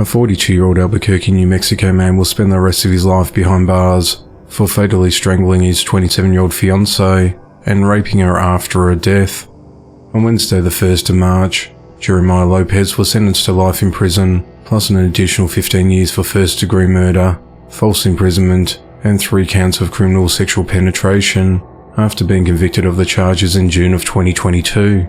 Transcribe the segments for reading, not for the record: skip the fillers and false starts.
42-year-old Albuquerque, New Mexico man will spend the rest of his life behind bars for fatally strangling his 27-year-old fiancée and raping her after her death. On Wednesday the 1st of March, Jeremiah Lopez was sentenced to life in prison, plus an additional 15 years for first-degree murder, false imprisonment, and 3 counts of criminal sexual penetration, after being convicted of the charges in June of 2022.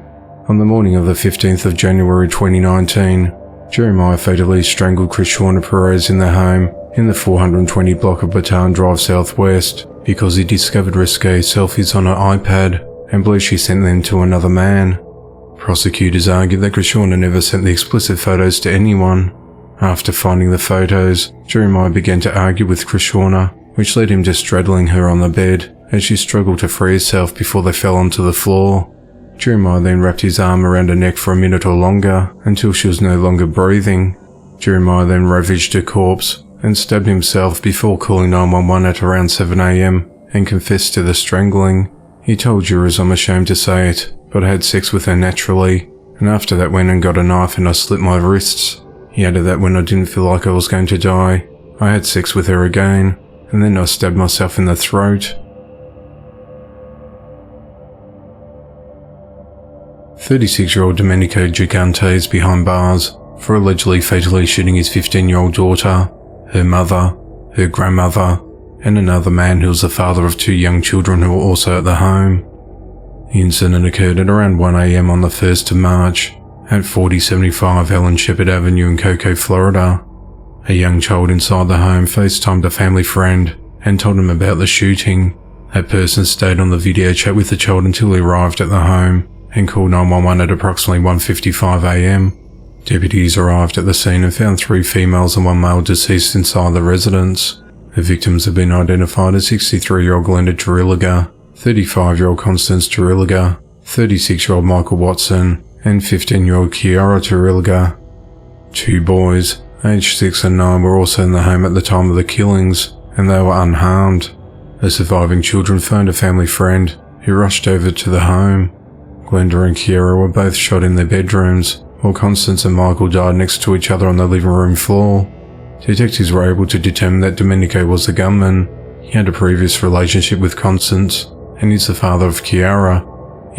On the morning of the 15th of January 2019, Jeremiah fatally strangled Krishna Perez in their home in the 420 block of Baton Drive Southwest because he discovered risque selfies on her iPad and believed she sent them to another man. Prosecutors argued that Krishna never sent the explicit photos to anyone. After finding the photos, Jeremiah began to argue with Krishna, which led him to straddling her on the bed as she struggled to free herself before they fell onto the floor. Jeremiah then wrapped his arm around her neck for a minute or longer until she was no longer breathing. Jeremiah then ravaged her corpse and stabbed himself before calling 911 at around 7 a.m. and confessed to the strangling. He told jurors, "I'm ashamed to say it, but I had sex with her naturally, and after that went and got a knife and I slit my wrists." He added that when I didn't feel like I was going to die, I had sex with her again, and then I stabbed myself in the throat. 36-year-old Domenico Gigante is behind bars for allegedly fatally shooting his 15-year-old daughter, her mother, her grandmother, and another man who was the father of 2 young children who were also at the home. The incident occurred at around 1 a.m. on the 1st of March at 4075 Ellen Shepherd Avenue in Cocoa, Florida. A young child inside the home FaceTimed a family friend and told him about the shooting. That person stayed on the video chat with the child until he arrived at the home and called 911 at approximately 1:55 a.m. Deputies arrived at the scene and found 3 females and 1 male deceased inside the residence. The victims have been identified as 63-year-old Glenda Terrilliga, 35-year-old Constance Terrilliga, 36-year-old Michael Watson, and 15-year-old Kiara Terrilliga. 2 boys, aged 6 and 9, were also in the home at the time of the killings, and they were unharmed. The surviving children phoned a family friend, who rushed over to the home. Glenda and Kiara were both shot in their bedrooms, while Constance and Michael died next to each other on the living room floor. Detectives were able to determine that Domenico was the gunman. He had a previous relationship with Constance, and is the father of Kiara.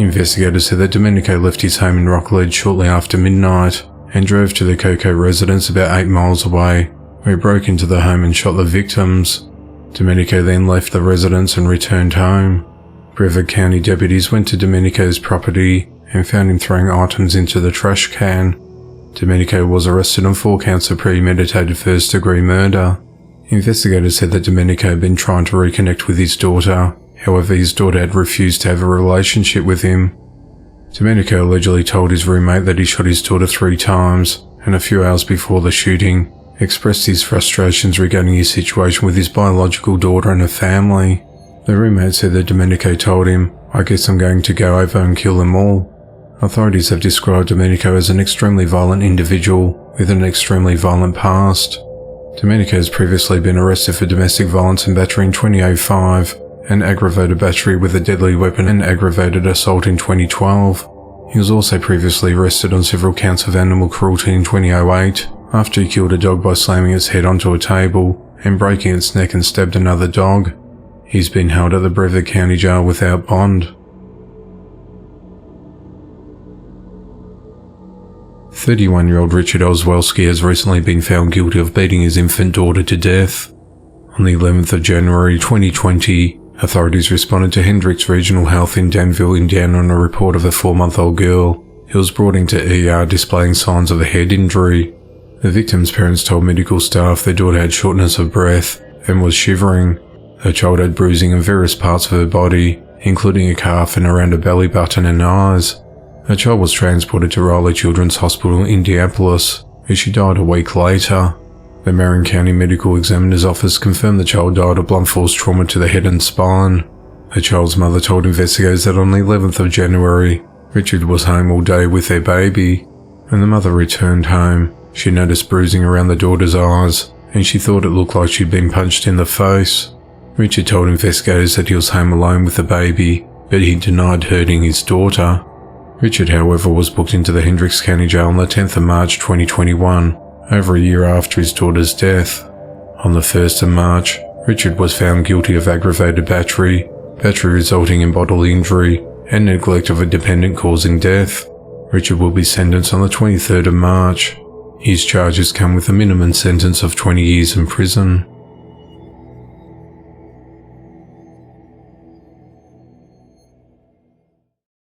Investigators said that Domenico left his home in Rockledge shortly after midnight, and drove to the Cocoa residence about 8 miles away, where he broke into the home and shot the victims. Domenico then left the residence and returned home. Brevard County deputies went to Domenico's property and found him throwing items into the trash can. Domenico was arrested on 4 counts of premeditated first-degree murder. Investigators said that Domenico had been trying to reconnect with his daughter, however his daughter had refused to have a relationship with him. Domenico allegedly told his roommate that he shot his daughter 3 times, and a few hours before the shooting, expressed his frustrations regarding his situation with his biological daughter and her family. The roommate said that Domenico told him, "I guess I'm going to go over and kill them all." Authorities have described Domenico as an extremely violent individual with an extremely violent past. Domenico has previously been arrested for domestic violence and battery in 2005, and aggravated battery with a deadly weapon and aggravated assault in 2012. He was also previously arrested on several counts of animal cruelty in 2008, after he killed a dog by slamming its head onto a table and breaking its neck and stabbed another dog. He's been held at the Brevard County Jail without bond. 31-year-old Richard Oswalski has recently been found guilty of beating his infant daughter to death. On the 11th of January 2020, authorities responded to Hendricks Regional Health in Danville, Indiana on a report of a 4-month-old girl who was brought into ER displaying signs of a head injury. The victim's parents told medical staff their daughter had shortness of breath and was shivering. Her child had bruising in various parts of her body, including a calf and around her belly button and eyes. Her child was transported to Raleigh Children's Hospital in Indianapolis, where she died a week later. The Marion County Medical Examiner's Office confirmed the child died of blunt force trauma to the head and spine. The child's mother told investigators that on the 11th of January, Richard was home all day with their baby. When the mother returned home, she noticed bruising around the daughter's eyes, and she thought it looked like she'd been punched in the face. Richard told investigators that he was home alone with the baby, but he denied hurting his daughter. Richard, however, was booked into the Hendricks County Jail on the 10th of March 2021 over a year after his daughter's death. On the 1st of March, Richard was found guilty of aggravated battery resulting in bodily injury, and neglect of a dependent causing death. Richard will be sentenced on the 23rd of March. His charges come with a minimum sentence of 20 years in prison.